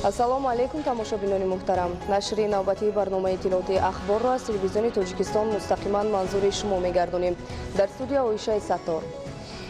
ассалому алайкум тамошобинони муҳтарам. Нашри навбатии барномаи иттилооти ахборро аз телевизиони Тоҷикистон мустақиман манзури шумо мегардонем. Дар студия Оишаи Саттор.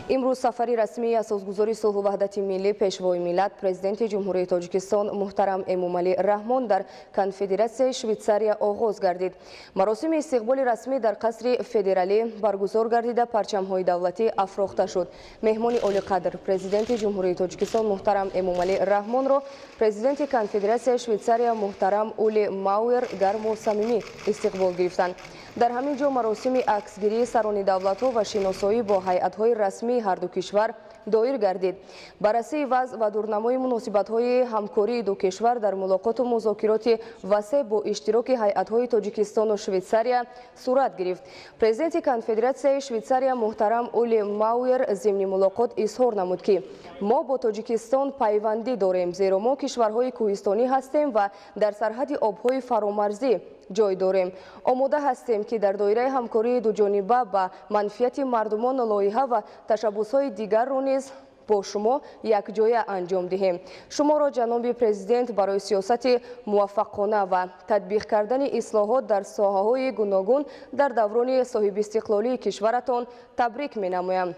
имрӯз сафари расмии асосгузори сулҳу ваҳдати миллӣ пешвои миллат президенти ҷумҳурии Тоҷикистон муҳтарам Эмомалӣ Раҳмон дар конфедератсияи Швейтсария оғоз гардид. маросими истиқболи расмӣ дар қасри федералӣ баргузор гардида парчамҳои давлатӣ афрохта шуд. меҳмони олиқадр президенти ҷумҳурии Тоҷикистон муҳтарам Эмомалӣ Раҳмонро президенти конфедератсияи Швейтсария муҳтарам Ули Мауер гарму самимӣ истиқбол гирифтанд. дар ҳамин ҷо маросими аксгирии сарони давлатҳо ва шиносоӣ бо ҳайатҳои расмии ҳарду кишвар доир гардид. баррасии вазъ ва дурнамои муносибатҳои ҳамкории ду кишвар дар мулоқоту музокироти васеъ бо иштироки ҳайатҳои Тоҷикистону Швейтсария сурат гирифт. президенти конфедератсияи Швейтсария муҳтарам Ули Мауер зимни мулоқот изҳор намуд ки мо бо Тоҷикистон пайвандӣ дорем, зеро мо кишварҳои кӯҳистонӣ ҳастем ва дар сарҳади обҳои фаромарзӣ ҷой дорем. омода ҳастем ки дар доираи ҳамкории дуҷониба ба манфиати мардумон лоиҳа ва ташаббусҳои дигарро низ бо шумо якҷоя анҷом диҳем. шуморо ҷаноби президент барои сиёсати муваффақона ва татбиқ кардани ислоҳот дар соҳаҳои гуногун дар даврони соҳибистиқлолии кишваратон табрик менамоям.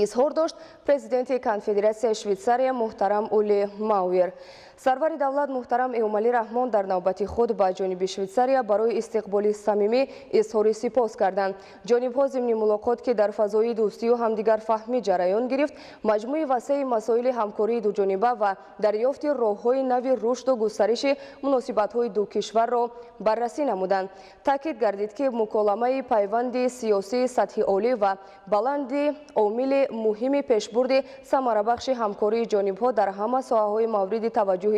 изҳор дошт президенти конфедератсияи Швейтсария муҳтарам Ули Мауер. сарвари давлат муҳтарам Эмомалӣ Раҳмон дар навбати худ ба ҷониби Швейтсария барои истиқболи самимӣ изҳори сипос карданд. ҷонибҳо зимни мулоқот ки дар фазои дӯстию ҳамдигарфаҳмӣ ҷараён гирифт, маҷмӯи васеъи масоили ҳамкории дуҷониба ва дарёфти роҳҳои нави рушду густариши муносибатҳои ду кишварро баррасӣ намуданд. таъкид гардид ки муколамаи пайванди сиёсии сатҳи олӣ ва баланди омили муҳими пешбурди самарабахши ҳамкории ҷонибҳо дар ҳама соҳаҳои мавриди таваҷҷӯҳи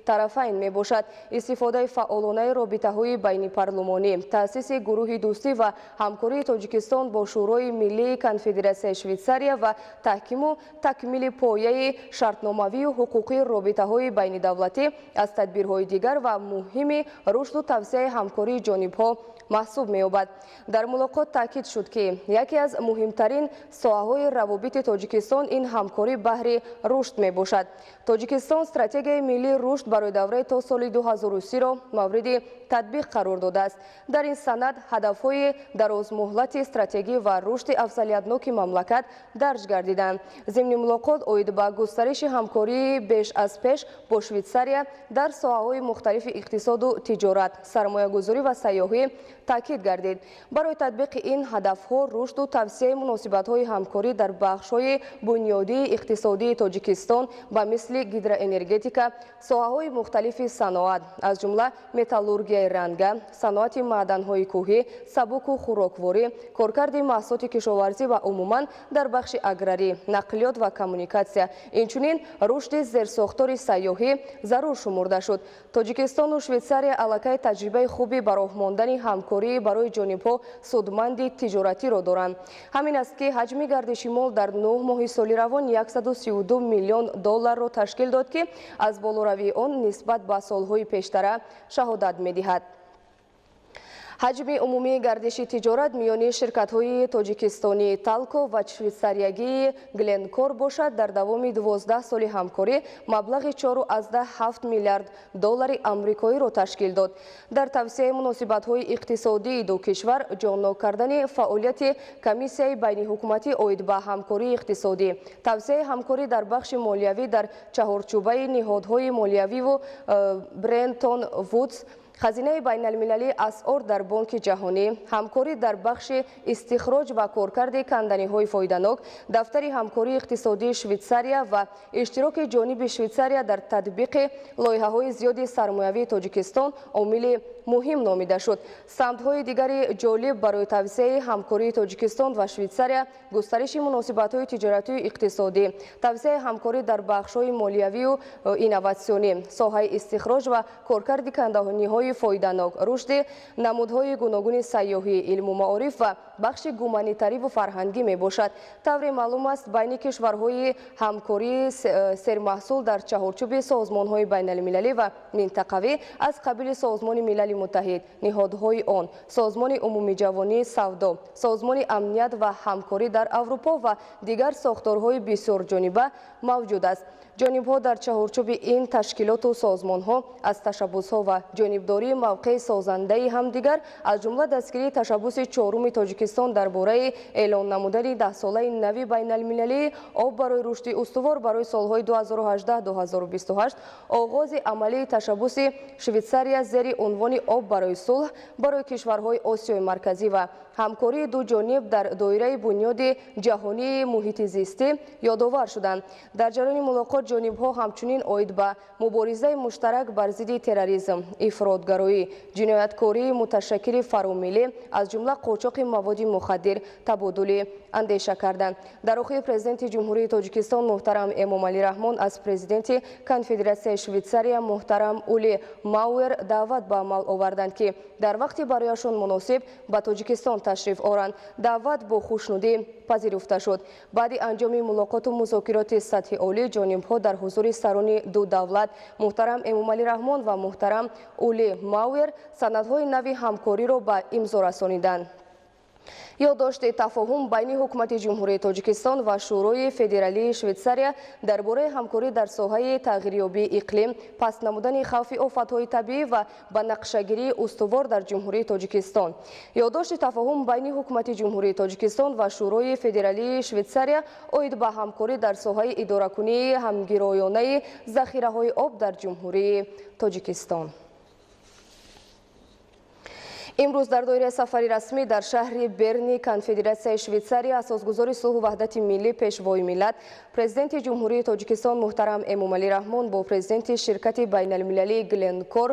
тарафайн мебошад. истифодаи фаъолонаи робитаҳои байнипарлумонӣ, таъсиси гурӯҳи дӯстӣ ва ҳамкории Тоҷикистон бо шӯрои миллии конфедератсияи Швейтсария ва таҳкиму такмили пояи шартномавию ҳуқуқии робитаҳои байнидавлатӣ аз тадбирҳои дигар ва муҳими рушду тавсеяи ҳамкории ҷонибҳо маҳсуб меёбад. дар мулоқот таъкид шуд ки яке аз муҳимтарин соҳаҳои равобити Тоҷикистон ин ҳамкорӣ баҳри рушд мебошад. Тоҷикистон стратегияи миллии рушд барои давраи то соли 2030-ро мавриди татбиқ қарор додааст. дар ин санад ҳадафҳои дарозмуҳлати стратегӣ ва рушди афзалиятноки мамлакат дарҷ гардиданд. зимни мулоқот оид ба густариши ҳамкории беш аз пеш бо Швейтсария дар соҳаҳои мухталифи иқтисоду тиҷорат, сармоягузорӣ ва сайёҳӣ таъкид гардид. барои татбиқи ин ҳадафҳо рушду тавсеяи муносибатҳои ҳамкорӣ дар бахшҳои бунёдии иқтисодии Тоҷикистон ба мисли гидроэнергетика, соҳаҳои мухталифи саноат аз ҷумла металлургияи ранга, саноати маъданҳои кӯҳӣ, сабуку хӯрокворӣ, коркарди маҳсулоти кишоварзӣ ва умуман дар бахши аграрӣ, нақлиёт ва коммуникатсия, инчунин рушди зерсохтори сайёҳӣ зарур шумурда шуд. Тоҷикистону Швейтсария аллакай таҷрибаи хуби ба роҳ мондани ҳамкории барои ҷонибҳо судманди тиҷоратиро доранд. ҳамин аст ки ҳаҷми гардиши мол дар 9 моҳи соли равон 132 миллион долларро ташкил дод ки аз болоравии он нисбат ба солҳои пештара шаҳодат медиҳад. ҳаҷми умумии гардиши тиҷорат миёни ширкатҳои тоҷикистонии талко ва швейтсариягии гленкор бошад. дар давоми 12 соли ҳамкорӣ маблағи 4,7 миллиард доллари амрикоиро ташкил дод. дар тавсеяи муносибатҳои иқтисодии ду кишвар ҷоннок кардани фаъолияти комиссияи байниҳукуматӣ оид ба ҳамкории иқтисодӣ, тавсеяи ҳамкорӣ дар бахши молиявӣ дар чаҳорчӯбаи ниҳодҳои молиявиву Брентон Вудс, хазинаи байналмилалии асъор дар Бонки ҷаҳонӣ, ҳамкорӣ дар бахши истихроҷ ва коркарди канданиҳои фоиданок, дафтари ҳамкории иқтисодии Швейтсария ва иштироки ҷониби Швейтсария дар татбиқи лоиҳаҳои зиёди сармоявии Тоҷикистон омили муҳим номида шуд. самтҳои дигари ҷолиб барои тавсеяи ҳамкории Тоҷикистон ва Швейтсария густариши муносибатҳои тиҷоратию иқтисодӣ, тавсеяи ҳамкорӣ дар бахшҳои молиявию инноватсионӣ, соҳаи истихроҷ ва коркарди канданиҳои фоиданок, рушди намудҳои гуногуни сайёҳӣ, илму маориф ва бахши гуманитариву фарҳангӣ мебошад. тавре маълум аст байни кишварҳои ҳамкории сермаҳсул дар чаҳорчӯби созмонҳои байналмилалӣ ва минтақавӣ аз қабили Созмони милали муттаҳид, ниҳодҳои он, Созмони умумиҷавонии савдо, Созмони амният ва ҳамкорӣ дар Аврупо ва дигар сохторҳои бисёрҷониба мавҷуд аст. ҷонибҳо дар чаҳорчӯби ин ташкилоту созмонҳо аз tashabbusҳо ва ҷонибдории мавқеи созандаи ҳамдигар аз ҷумла дастгирии tashabbuси чоруми Тоҷикистон дар бораи эълон намудани 10-солаи нави байналмилалии об барои рушди устувор барои солҳои 2018-2028, оғози амалии tashabbuси Швейтсария зери унвони об барои сулҳ барои кишварҳои Осиёи марказӣ ва ҳамкории дуҷониб дар доираи бунёди ҷаҳонии муҳити зистӣ ёдовар шуданд. Дар ҷараёни мулоқот ҷонибҳо ҳамчунин оид ба муборизаи муштарак бар зидди терроризм, ифротгароӣ, ҷинояткории муташаккили фаромилӣ, аз ҷумла қочоқи маводи мухаддир табодули андеша карданд. Дар охир президенти ҷумҳурии Тоҷикистон муҳтарам Эмомалӣ Раҳмон аз президенти Конфедератсияи Швейтсария муҳтарам Ули Мауэр даъват ба амал оварданд ки дар вақти барояшон муносиб ба Тоҷикистон ташриф оранд. Даъват бо хушнудӣ пазируфта шуд. Баъди анҷоми мулоқоту музокироти сатҳи олӣ ҷонибҳо дар ҳузури сарони ду давлат муҳтарам Эмомалӣ Раҳмон ва муҳтарам Ули Мауэр санадҳои нави ҳамкориро ба имзо расониданд. ёддошти тафоҳум байни ҳукумати ҷумҳурии Тоҷикистон ва шӯрои федералии Швейтсария дар бораи ҳамкорӣ дар соҳаи тағйирёбии иқлим, паст намудани хавфи офатҳои табиӣ ва ба нақшагирии устувор дар ҷумҳурии Тоҷикистон. ёддошти тафоҳум байни ҳукумати ҷумҳурии Тоҷикистон ва шӯрои федералии Швейтсария оид ба ҳамкорӣ дар соҳаи идоракунии ҳамгироёнаи захираҳои об дар ҷумҳурии Тоҷикистон. имрӯз дар доираи сафари расмӣ дар шаҳри Берни Конфедератсияи Швейтсария асосгузори сулҳу ваҳдати миллӣ пешвои миллат президенти ҷумҳурии Тоҷикистон муҳтарам Эмомалӣ Раҳмон бо президенти ширкати байналмилалии Гленкор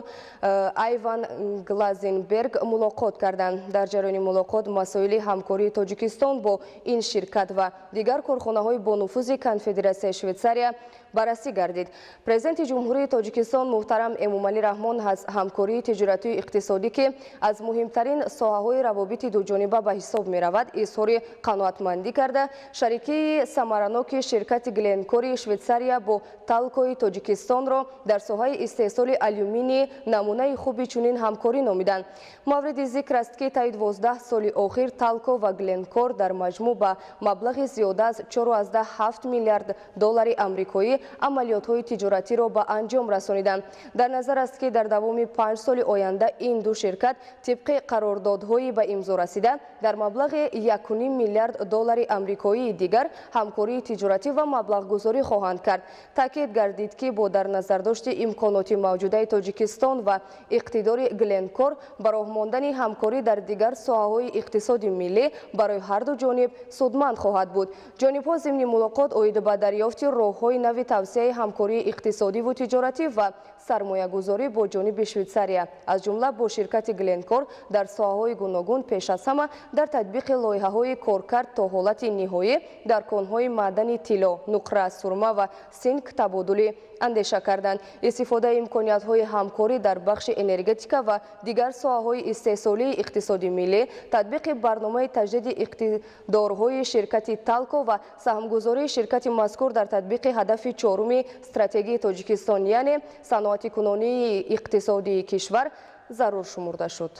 Айван Глазенберг мулоқот карданд. Дар ҷараёни мулоқот масоили ҳамкории Тоҷикистон бо ин ширкат ва дигар корхонаҳои бонуфузи Конфедератсияи Швейтсария баррасӣ гардид. Президенти ҷумҳурии Тоҷикистон муҳтарам Эмомалӣ Раҳмон аз ҳамкории тиҷоратию иқтисодӣ ки аз муҳимтарин соҳаҳои равобити дуҷониба ба ҳисоб меравад изҳори қаноатмандӣ карда, шарикии самараноки ширкати Гленкори Швейтсария бо Талкои Тоҷикистонро дар соҳаи истеҳсоли алюминии намунаи хуби чунин ҳамкорӣ номиданд. мавриди зикр аст ки таи 12 соли охир Талко ва Гленкор дар маҷмӯъ ба маблағи зиёда аз 4,7 миллиард доллари амрикоӣ амалиётҳои тиҷоратиро ба анҷом расониданд. дар назар аст ки дар давоми 5 соли оянда ин ду ширкат тибқи қарордодҳои ба имзо расида дар маблағи 1,5 миллиард доллари амрикоии дигар ҳамкории тиҷоратӣ ва маблағгузорӣ хоҳанд кард. таъкид гардид ки бо дар назардошти имконоти мавҷудаи Тоҷикистон ва иқтидори Гленкор ба роҳ мондани ҳамкорӣ дар дигар соҳаҳои иқтисоди миллӣ барои ҳарду ҷониб судманд хоҳад буд. ҷонибҳо зимни мулоқот оид ба дарёфти роҳҳои нави тавсеяи ҳамкории иқтисодиву тиҷоратӣ ва сармоягузорӣ бо ҷониби Швейтсария аз ҷумла бо ширкати Гленкор дар соҳаҳои гуногун пеш аз ҳама дар татбиқи лоиҳаҳои коркард то ҳолати ниҳоӣ дар конҳои маъдани тилло, нуқра, сурма ва синк табодули андеша карданд. истифодаи имкониятҳои ҳамкорӣ дар бахши энергетика ва дигар соҳаҳои истеҳсолии иқтисоди миллӣ, татбиқи барномаи таҷдиди иқтидорҳои ширкати Талко ва саҳмгузории ширкати мазкур дар татбиқи ҳадафи чоруми стратегии Тоҷикистон, яъне саноатикунонии иқтисодии кишвар зарур шумурда шуд.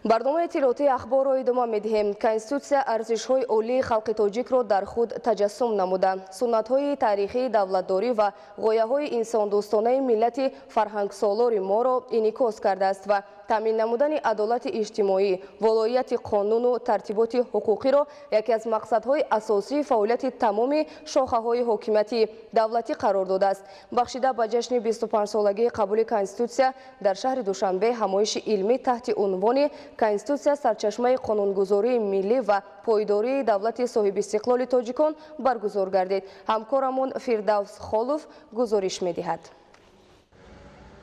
барномаи иттилоотии ахборро идома медиҳем. Конституция арзишҳои олии халқи тоҷикро дар худ таҷассум намуда, суннатҳои таърихии давлатдорӣ ва ғояҳои инсондӯстонаи миллати фарҳангсолори моро инъикос кардааст ва таъмин намудани адолати иҷтимоӣ, волоияти қонуну тартиботи ҳуқуқиро яке аз мақсадҳои асосии фаъолияти тамоми шохаҳои ҳокимияти давлатӣ қарор додааст. бахшида ба ҷашни 25-солагии қабули Конституция дар шаҳри Душанбе ҳамоиши илмӣ таҳти унвони Конституция сарчашмаи қонунгузории миллӣ ва пойдории давлати соҳибистиқлоли тоҷикон баргузор гардид. ҳамкорамон Фирдавс Холов гузориш медиҳад.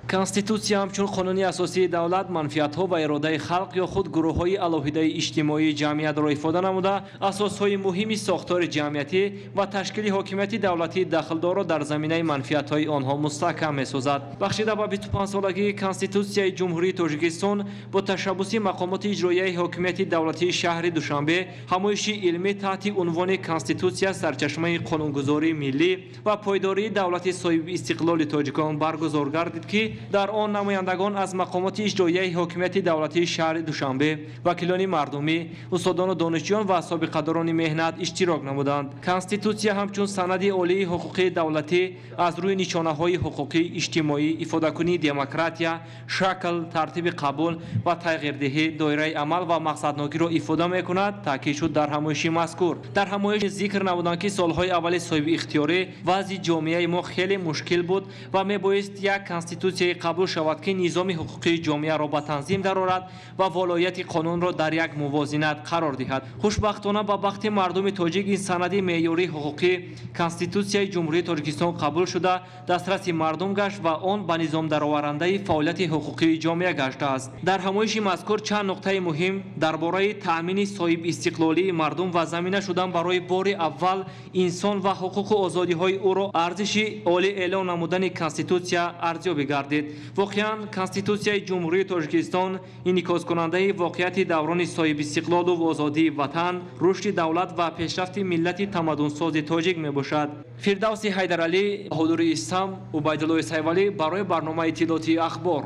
Конституция ҳамчун қонуни асосии давлат манфиатҳо ва иродаи халқ ё худ гурӯҳҳои алоҳидаи иҷтимоии ҷамъиятро ифода намуда, асосҳои муҳими сохтори ҷамъиятӣ ва ташкили ҳокимияти давлатии дахлдорро дар заминаи манфиатҳои онҳо мустаҳкам месозад. бахшида ба 25-солагии Конституцияи ҷумҳурии Тоҷикистон бо ташаббуси мақомоти иҷроияи ҳокимияти давлатии шаҳри Душанбе ҳамоиши илмӣ таҳти унвони Конституция сарчашмаи қонунгузории миллӣ ва пойдории давлати соҳиби истиқлоли тоҷикон баргузор гардид ки дар он намояндагон аз мақомоти иҷроияи ҳокимияти давлатии шаҳри Душанбе, вакилони мардумӣ, устодону донишҷӯён ва собиқадорони меҳнат иштирок намуданд. Конститутсия ҳамчун санади олии ҳуқуқи давлатӣ аз рӯи нишонаҳои ҳуқуқӣ иҷтимоӣ, ифодакунии демократия, шакл, тартиби қабул ва тағйирдиҳӣ, доираи амал ва мақсадногиро ифода мекунад, таъкид шуд дар ҳамоиши мазкур. Дар ҳамоиш зикр намуданд ки солҳои аввали соҳиби ихтиёрӣ вазъи ҷомеаи мо хеле мушкил буд ва мебоист як конститутсияи қабул шавад ки низоми ҳуқуқии ҷомеаро ба танзим дарорад ва волояти қонунро дар як мувозинат қарор диҳад. хушбахтона ба бахти мардуми тоҷик ин санади меъёрии ҳуқуқӣ конститутсияи ҷумҳурии Тоҷикистон қабул шуда дастраси мардум гашт ва он ба низом дароварандаи фаъолияти ҳуқуқии ҷомеа гаштааст. дар ҳамоиши мазкур чанд нуқтаи муҳим дар бораи таъмини соҳибистиқлолии мардум ва замина шудан барои бори аввал инсон ва ҳуқуқу озодиҳои ӯро арзиши олӣ эълон намудани конститутсия арзёбӣ гардид. воқеан конститутсияи ҷумҳурии Тоҷикистон инъикоскунандаи воқеияти даврони соҳибистиқлолу озодии ватан, рушди давлат ва пешрафти миллати тамаддунсози тоҷик мебошад. фирдавси ҳайдаралӣ, ҳудури истам, убайдуллои сайвалӣ барои барномаи иттилоъоти ахбор.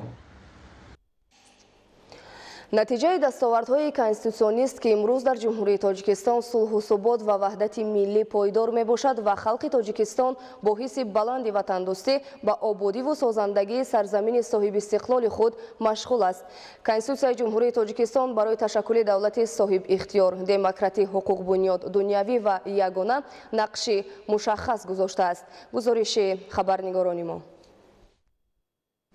натиҷаи дастовардҳои конститутсионист ки имрӯз дар ҷумҳурии Тоҷикистон сулҳу субот ва ваҳдати миллӣ пойдор мебошад ва халқи Тоҷикистон бо ҳисси баланди ватандӯстӣ ба ободиву созандагии сарзамини соҳибистиқлоли худ машғул аст. Конститутсияи ҷумҳурии Тоҷикистон барои ташаккули давлати соҳибихтиёр, демократӣ, ҳуқуқбунёд, дунявӣ ва ягона нақши мушаххас гузоштааст. гузориши хабарнигорони мо.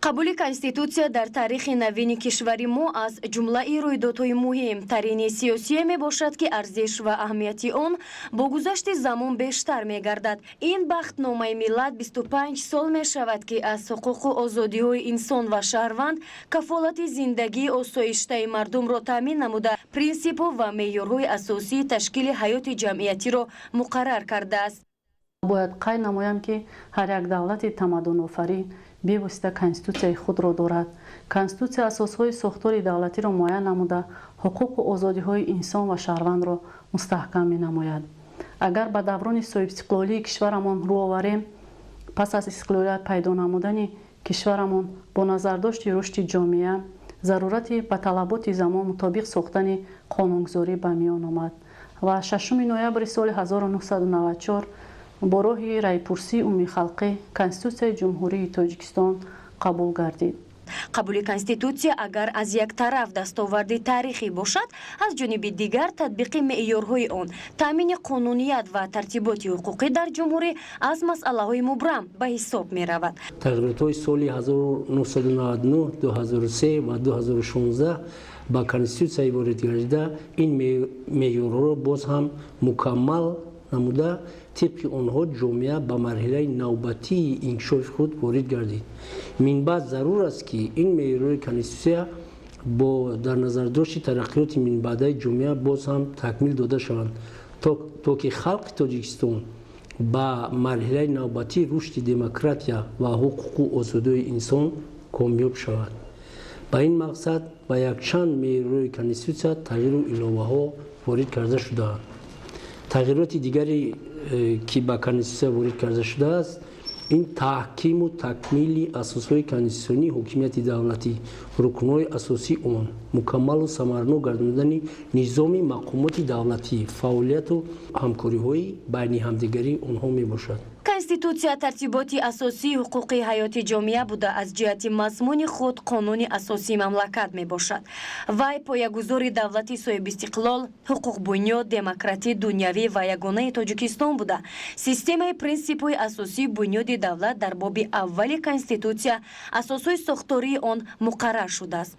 қабули конститутсия дар таърихи навини кишвари мо аз ҷумлаи рӯйдодҳои муҳимтарини сиёсие мебошад ки арзиш ва аҳамияти он бо гузашти замон бештар мегардад. ин бахтномаи миллат 25 сол мешавад ки аз ҳуқуқу озодиҳои инсон ва шаҳрванд кафолати зиндагии осоиштаи мардумро таъмин намуда принсипҳо ва меъёрҳои асосии ташкили ҳаёти ҷамъиятиро муқаррар кардааст. бояд қайд намоям ки ҳар як давлати тамаддунофарин бевосита конститутсияи худро дорад. конститутсия асосҳои сохтори давлатиро муайян намуда ҳуқуқу озодиҳои инсон ва шаҳрвандро мустаҳкам менамояд. агар ба даврони соҳибистиқлолии кишварамон рӯ оварем, пас аз истиқлолият пайдо намудани кишварамон бо назардошти рушди ҷомеа зарурати ба талаботи замон мутобиқ сохтани қонунгузорӣ ба миён омад ва 6 ноябри соли 1994 бо роҳи райпурсии умуми халқӣ конститутсияи ҷумҳурии Тоҷикистон қабул гардид. қабули конститутсия агар аз як тараф дастоварди таърихӣ бошад, аз ҷониби дигар татбиқи меъёрҳои он, таъмини қонуният ва тартиботи ҳуқуқӣ дар ҷумҳурӣ аз масъалаҳои мубрам ба ҳисоб меравад. тағйиротҳои соли 1999, 2003 ва 2016 ба конститутсияи ворид гардида ин меъёрҳоро боз ҳам мукаммал намуда طبق آنها جامعه به مرحله نوبتی انکشاف خود وارد گردید. منبعد ضرور است که این معیارهای کنستیتوسیا با در نظر داشت ترقیات منبعدهای جامعه باز هم تکمیل داده شوند تا که خلق تاجیکستان به مرحله نوبتی رشد دموکراتیا و حقوق و آزادی انسان کامیاب شود. با این مقصد با یک چند معیارهای کنستیتوسیا تغییر و الهه ها وارد کرده شده. تغییرات دیگری که به کنستیتوسیا وارد کرده شده است این تحکیم و تکمیل اساسهای کنستیتوسیونی حاکمیت دولتی، رکنهای اساسی آن، مکمل و ثمرناک گرداندن نظام مقامات دولتی، فعالیت و همکاری‌های بین همدیگری آنها میباشد. конститутсия тартиботи асосии ҳуқуқи ҳаёти ҷомеа буда аз ҷиҳати мазмуни худ қонуни асосии мамлакат мебошад. вай поягузори давлати соҳибистиқлол, ҳуқуқбунёд, демократӣ, дунявӣ ва ягонаи Тоҷикистон буда системаи принсипҳои асосии бунёди давлат дар боби аввали конститутсия асосҳои сохтории он муқаррар шудааст.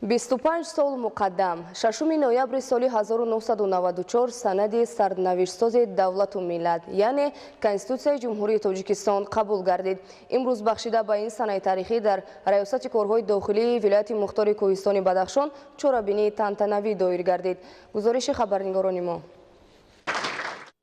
25 сол муқаддам 6 ноябри соли 1994 санади сарнавиштсози давлату миллат, яъне Конститутсияи ҷумҳурии Тоҷикистон қабул гардид. имрӯз бахшида ба ин санаи таърихӣ дар раёсати корҳои дохилии вилояти мухтори кӯҳистони Бадахшон чорабинии тантанавӣ доир гардид. гузориши хабарнигорони мо.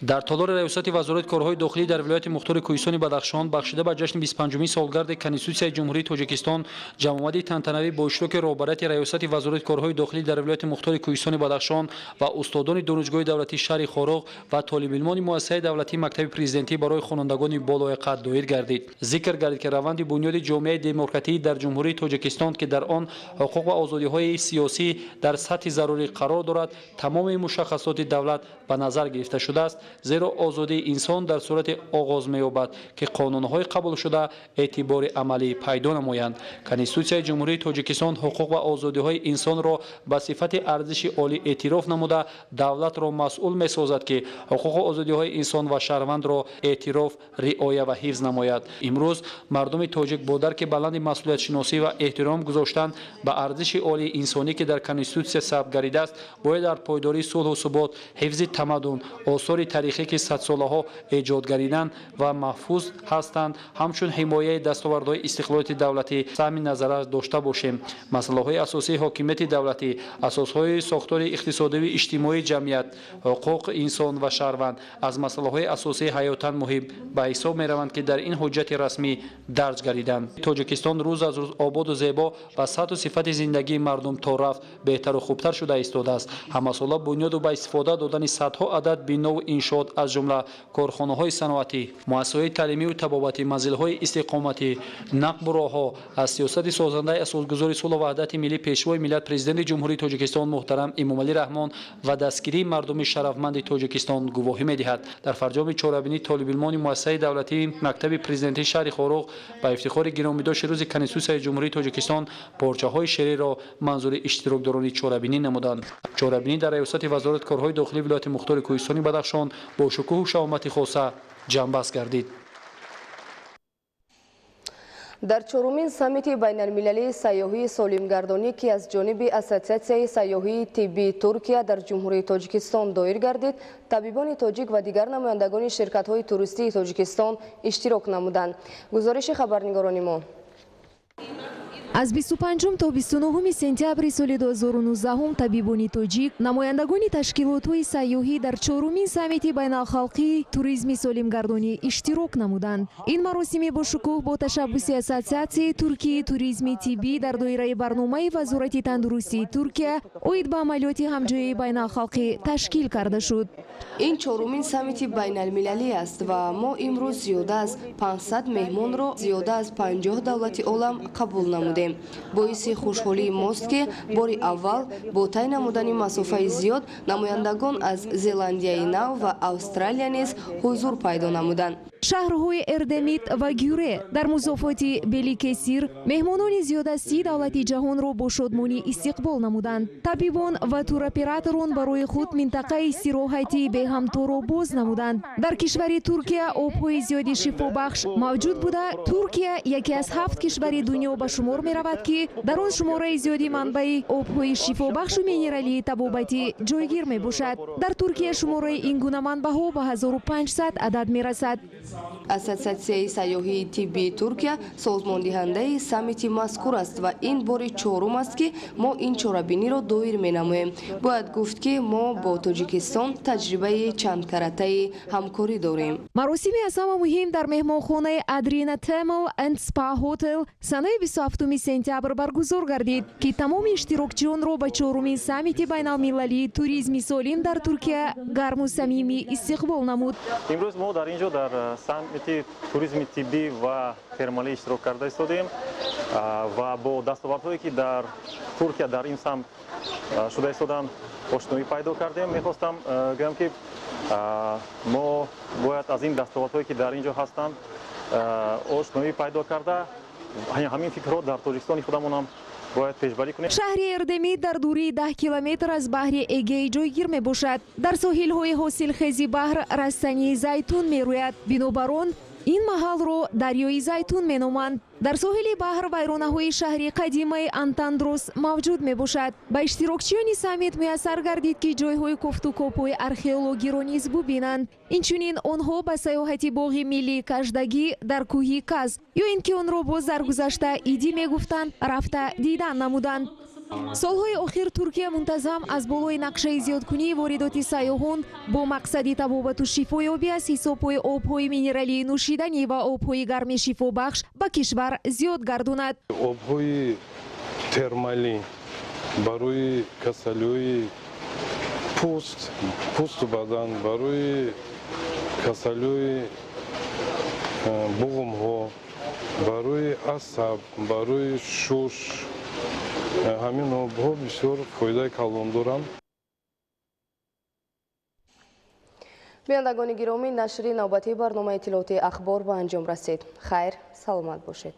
در تالار ریاست وزارت کارهای داخلی در ولایت مختار کوهستان بدخشان بخشیده به جشن 25مین سالگرد کنستیتوسیای جمهوری تاجیکستان جمع‌آمدی تنتنوی با اشتراک رهبرت ریاست وزارت کارهای داخلی در ولایت مختار کوهستان بدخشان و استادان دانشگاه دولتی شهر خاروغ و طالب علمان مؤسسه دولتی مکتب پرزیدنتی برای خوانندگان بالای قد دایر گردید. ذکر گردید که روند بنیاد جامعه دموکراتی در جمهوری تاجیکستان که در آن حقوق و آزادی‌های سیاسی در سطح ضروری قرار دارد تمام مشخصات دولت به نظر گرفته شده است، زیرا آزادی انسان در صورت آغاز می‌یابد که قانون‌های قبول شده اعتبار عملی پیدا نمایند. کنستیتوسیای جمهوری تاجیکستان حقوق و آزادی‌های انسان را به صفت ارزش عالی اعتراف نموده دولت را مسئول می‌سازد که حقوق و آزادی‌های انسان و شهروند را اعتراف، رعایت و حفظ نماید. امروز مردم تاجیک با درک بلند مسئولیت شناسی و احترام گذاشتن به ارزش عالی انسانی که در کنستیتوسیا ثبت گردیده است باید در پایداری صلح و ثبات، حفظ تمدن، آثار تاریخی که صد سالها ایجاد گردیدند و محفوظ هستند همچون حمایه دستاوردهای استقلالات دولتی سهم نظر داشته باشیم. مسائل اساسی حاکمیت دولتی، اساسهای ساختار اقتصادی و اجتماعی جمعیت، حقوق انسان و شهروند از مسائل اساسی حیاتاً مهم به حساب می‌روند که در این حجت رسمی درج گردیدند. تاجیکستان روز از روز آباد و زیبا و سطح و صفت زندگی مردم تا رفت بهتر و خوبتر شده ایستاده است. همساله بنیاد و به استفاده دادن صدها عدد بنا و انشاءات از جمله کارخانه‌های صنعتی، مؤسسه‌های تعلیمی و طبابتی، منزل‌های استقامتی، نقب و راه‌ها از سیاست سازنده اساسگذار صلح و وحدت ملی پیشوای ملت پرزیدنت جمهوری تاجیکستان محترم امامعلی رحمان و دستگیری مردم شرفمند تاجیکستان گواهی می‌دهد. در فرجام چهاربینی طالب علمان مؤسسه دولتی مکتب پرزیدنتی شهر خاروغ با افتخار گرامی‌داشت روز کنستیتوسیای جمهوری تاجیکستان پارچه‌های شعری را منظور اشتراکداران چهاربینی نمودند. چهاربینی در ریاست وزارت کارهای داخلی ولایت مختار کوهستان بدخشان با شکوه و شهامت خاصه جنبش گردید. در چهارمین سمیت بین المللی سیاحی سالمگردانی که از جانب اسوسیاسیون سیاحی طبی ترکیه در جمهوری تاجیکستان دایر گردید، طبیبان تاجیک و دیگر نمایندگان شرکت‌های توریستی تاجیکستان اشتراک نمودند. گزارش خبرنگاران ما. از 25 تا 29 سپتامبر سال 2019 طبیبان تاجیک نمایندگان تشکیلات‌های سیاحی در چهارمین سمیت بین‌الخلقی توریسم سالمگردانی اشتراک نمودند. این مراسم با شکوه با تشبث اسوسیاسیون ترکیه توریسم طبی در دایره برنامه وزارت تندرستی ترکیه اوید به عملیات همجایی بین‌الخلقی تشکیل کرده شد. این چهارمین سمیت بین المللی است و ما امروز زیاده از 500 مهمان را زیاده از 50 دولت عالم قبول نمودیم. باعث خوشحالی ماست که بار اول با طی نمودن مسافه زیاد نمایندگان از زلندیای نو و استرالیا نیز حضور پیدا نمودند. شهرهای اردمیت و گیوره در مسافت بلیکسیر مهمانان زیاد از 30 دولت جهان را با شادمانی استقبال نمودند. طبیبان و توراپراتوران برای خود منطقه استراحتی به همتا را باز نمودند. در کشور ترکیه آبهای زیادی شفابخش موجود بوده. ترکیه یکی از 7 کشور دنیا به شمار می رود که در آن شماره زیادی منبع آبهای شفابخش و مینرالی طبابتی جایگیر می باشد. در ترکیه شماره این گونه منبع‌ها به 1500 عدد می رسد. اسوسیاسیون سیاحی طبی ترکیه سازمان دهنده سمیت مذکور است و این بار چهارم است که ما این چهاربینی را دایر می نماییم. باید گفت که ما با تاجیکستان تجربه چند کرته همکاری داریم. مراسم از همه مهم در مهمانخانه ادرینا تمل اند سپا هتل سنه 27 سپتامبر برگزار گردید که تمام اشتراکچیان را به چهارمین سمیت بین المللی توریسم سالم در ترکیه گرم و صمیمی استقبال نمود. امروز ما در اینجا در سمیت توریسم طبی و ترمالی اشتراک کرده ایستادیم و با دستاوردهایی که در ترکیه در این سمت شده ایستادن آشنایی پیدا کردیم. میخواستم بگم که ما باید از این دستاوردهایی که در اینجا هستند آشنایی پیدا کرده همین فکرها در تاجیکستان خودمون هم باید پیشبری کنیم. شهر اردمیت در دوری 10 کیلومتر از بحر اگه جایگیر می باشد. در ساحل‌های حاصلخیز بحر رستنی زیتون می روید. بنابر آن این محل رو دریای زیتون می نامند. در ساحل بحر ویرانه‌های شهری قدیمی انتاندروس موجود می باشد. به اشتراکچیان سمیت میسر گردید که جایهای کفت و کاپ‌های ارخئولوژی را نیز ببینند. اینچنین آنها به سیاحت باغ ملی کژدگی در کوه کز یا اینکه آن را باز در گذشته ایدی می گفتند رفته دیدن نمودند. солҳои охир Туркия мунтазам аз болои нақшаи зиёдкунии воридоти сайёҳон бо мақсади табобату шифоёбӣ аз ҳисобҳои обҳои минералии нӯшиданӣ ва обҳои гарми шифобахш ба кишвар зиёд гардонад. обҳои термалӣ барои касалиҳои пӯсту бадан, барои касалиҳои буғумҳо, барои асаб, барои шуш, ҳамин обҳо бисёр фоидаи калон доранд. бинандагони гиромӣ, нашри навбатии барномаи иттилооти ахбор ба анҷом расид. Хайр, саломат бошед.